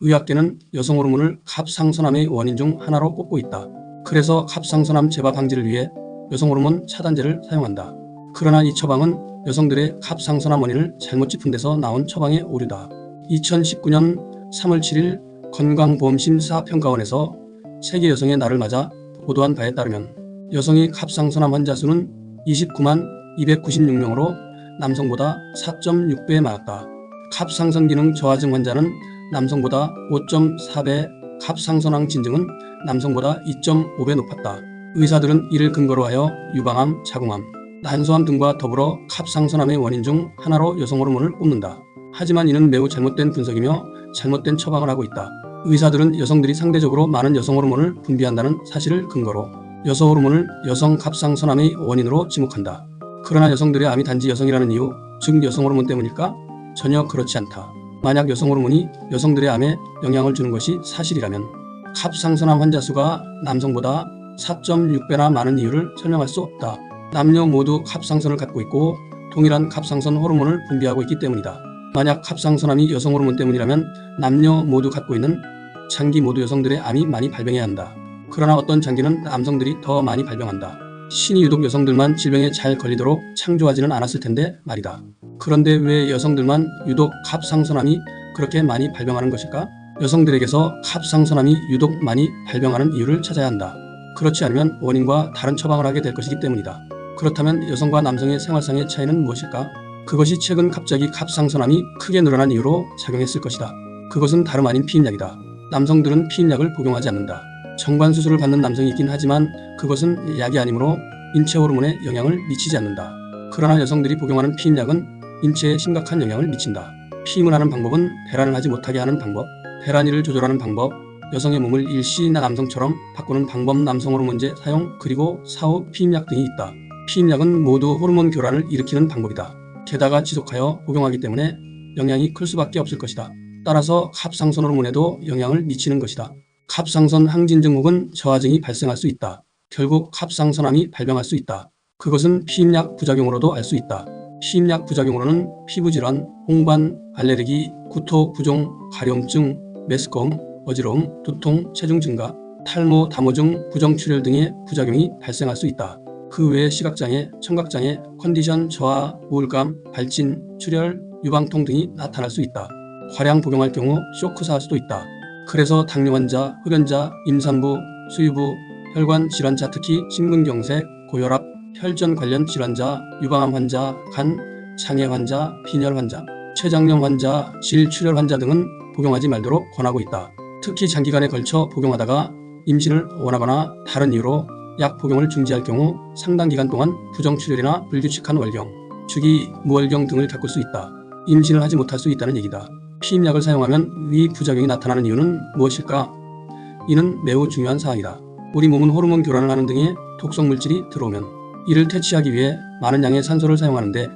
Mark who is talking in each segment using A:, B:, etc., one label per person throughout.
A: 의학계는 여성 호르몬을 갑상선암의 원인 중 하나로 꼽고 있다. 그래서 갑상선암 재발 방지를 위해 여성 호르몬 차단제를 사용한다. 그러나 이 처방은 여성들의 갑상선암 원인을 잘못 짚은 데서 나온 처방의 오류다. 2019년 3월 7일 건강보험심사평가원에서 세계 여성의 날을 맞아 보도한 바에 따르면 여성의 갑상선암 환자 수는 29만 296명으로 남성보다 4.6배 많았다. 갑상선 기능 저하증 환자는 남성보다 5.4배, 갑상선암 진증은 남성보다 2.5배 높았다. 의사들은 이를 근거로 하여 유방암, 자궁암, 난소암 등과 더불어 갑상선암의 원인 중 하나로 여성 호르몬을 꼽는다. 하지만 이는 매우 잘못된 분석이며 잘못된 처방을 하고 있다. 의사들은 여성들이 상대적으로 많은 여성 호르몬을 분비한다는 사실을 근거로 여성 호르몬을 여성 갑상선암의 원인으로 지목한다. 그러나 여성들의 암이 단지 여성이라는 이유, 즉 여성 호르몬 때문일까? 전혀 그렇지 않다. 만약 여성 호르몬이 여성들의 암에 영향을 주는 것이 사실이라면 갑상선암 환자 수가 남성보다 4.6배나 많은 이유를 설명할 수 없다. 남녀 모두 갑상선을 갖고 있고 동일한 갑상선 호르몬을 분비하고 있기 때문이다. 만약 갑상선암이 여성 호르몬 때문이라면 남녀 모두 갖고 있는 장기 모두 여성들의 암이 많이 발병해야 한다. 그러나 어떤 장기는 남성들이 더 많이 발병한다. 신이 유독 여성들만 질병에 잘 걸리도록 창조하지는 않았을 텐데 말이다. 그런데 왜 여성들만 유독 갑상선암이 그렇게 많이 발병하는 것일까? 여성들에게서 갑상선암이 유독 많이 발병하는 이유를 찾아야 한다. 그렇지 않으면 원인과 다른 처방을 하게 될 것이기 때문이다. 그렇다면 여성과 남성의 생활상의 차이는 무엇일까? 그것이 최근 갑자기 갑상선암이 크게 늘어난 이유로 작용했을 것이다. 그것은 다름 아닌 피임약이다. 남성들은 피임약을 복용하지 않는다. 정관수술을 받는 남성이 있긴 하지만 그것은 약이 아니므로 인체 호르몬에 영향을 미치지 않는다. 그러나 여성들이 복용하는 피임약은 인체에 심각한 영향을 미친다. 피임을 하는 방법은 배란을 하지 못하게 하는 방법, 배란위를 조절하는 방법, 여성의 몸을 일시나 남성처럼 바꾸는 방법, 남성 호르몬제 사용, 그리고 사후 피임약 등이 있다. 피임약은 모두 호르몬 교란을 일으키는 방법이다. 게다가 지속하여 복용하기 때문에 영향이 클 수밖에 없을 것이다. 따라서 갑상선 호르몬에도 영향을 미치는 것이다. 갑상선 항진증 혹은 저하증이 발생할 수 있다. 결국 갑상선암이 발병할 수 있다. 그것은 피임약 부작용으로도 알 수 있다. 피임약 부작용으로는 피부질환, 홍반, 알레르기, 구토, 부종, 가려움증, 메스꺼움, 어지러움, 두통, 체중 증가, 탈모, 담호증, 부정출혈 등의 부작용이 발생할 수 있다. 그 외에 시각장애, 청각장애, 컨디션 저하, 우울감, 발진, 출혈, 유방통 등이 나타날 수 있다. 과량 복용할 경우 쇼크사할 수도 있다. 그래서 당뇨 환자, 흡연자, 임산부, 수유부, 혈관 질환자, 특히 심근경색, 고혈압, 혈전 관련 질환자, 유방암 환자, 간, 장애 환자, 빈혈 환자, 췌장염 환자, 질출혈 환자 등은 복용하지 말도록 권하고 있다. 특히 장기간에 걸쳐 복용하다가 임신을 원하거나 다른 이유로 약 복용을 중지할 경우 상당 기간 동안 부정출혈이나 불규칙한 월경, 주기, 무월경 등을 겪을 수 있다. 임신을 하지 못할 수 있다는 얘기다. 피임약을 사용하면 위 부작용이 나타나는 이유는 무엇일까? 이는 매우 중요한 사항이다. 우리 몸은 호르몬 교란을 하는 등의 독성 물질이 들어오면 이를 퇴치하기 위해 많은 양의 산소를 사용하는데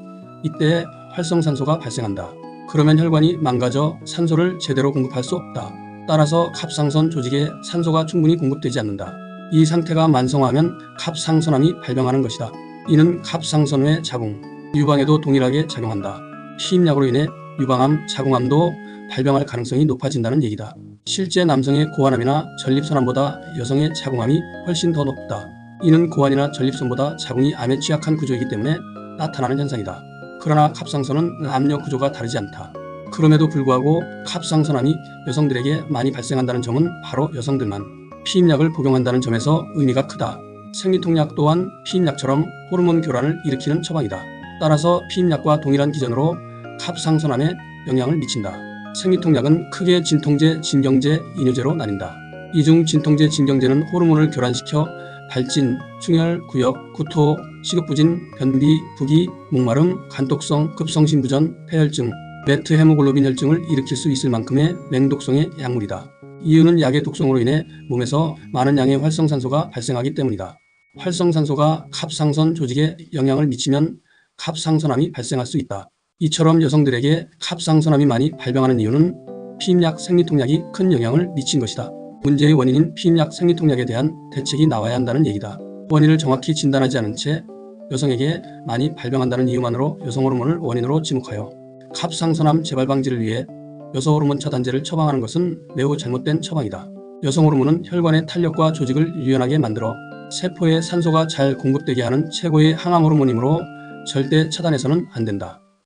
A: 이때 활성산소가 발생한다. 그러면 혈관이 망가져 산소를 제대로 공급할 수 없다. 따라서 갑상선 조직에 산소가 충분히 공급되지 않는다. 이 상태가 만성화하면 갑상선암이 발병하는 것이다. 이는 갑상선외 자궁, 유방에도 동일하게 작용한다. 피임약으로 인해 유방암, 자궁암도 발병할 가능성이 높아진다는 얘기다. 실제 남성의 고환암이나 전립선암보다 여성의 자궁암이 훨씬 더 높다. 이는 고환이나 전립선보다 자궁이 암에 취약한 구조이기 때문에 나타나는 현상이다. 그러나 갑상선은 남녀 구조가 다르지 않다. 그럼에도 불구하고 갑상선암이 여성들에게 많이 발생한다는 점은 바로 여성들만 피임약을 복용한다는 점에서 의미가 크다. 생리통약 또한 피임약처럼 호르몬 교란을 일으키는 처방이다. 따라서 피임약과 동일한 기전으로 갑상선암에 영향을 미친다. 생리통약은 크게 진통제, 진경제, 이뇨제로 나뉜다. 이 중 진통제, 진경제는 호르몬을 교란시켜 발진, 충혈, 구역, 구토, 식욕부진, 변비, 부기, 목마름, 간독성, 급성심부전, 폐혈증, 메트헤모글로빈 혈증을 일으킬 수 있을 만큼의 맹독성의 약물이다. 이유는 약의 독성으로 인해 몸에서 많은 양의 활성산소가 발생하기 때문이다. 활성산소가 갑상선 조직에 영향을 미치면 갑상선암이 발생할 수 있다. 이처럼 여성들에게 갑상선암이 많이 발병하는 이유는 피임약, 생리통약이 큰 영향을 미친 것이다. 문제의 원인인 피임약, 생리통약에 대한 대책이 나와야 한다는 얘기다. 원인을 정확히 진단하지 않은 채 여성에게 많이 발병한다는 이유만으로 여성 호르몬을 원인으로 지목하여 갑상선암 재발 방지를 위해 여성 호르몬 차단제를 처방하는 것은 매우 잘못된 처방이다. 여성 호르몬은 혈관의 탄력과 조직을 유연하게 만들어 세포에 산소가 잘 공급되게 하는 최고의 항암 호르몬이므로 절대 차단해서는 안 된다.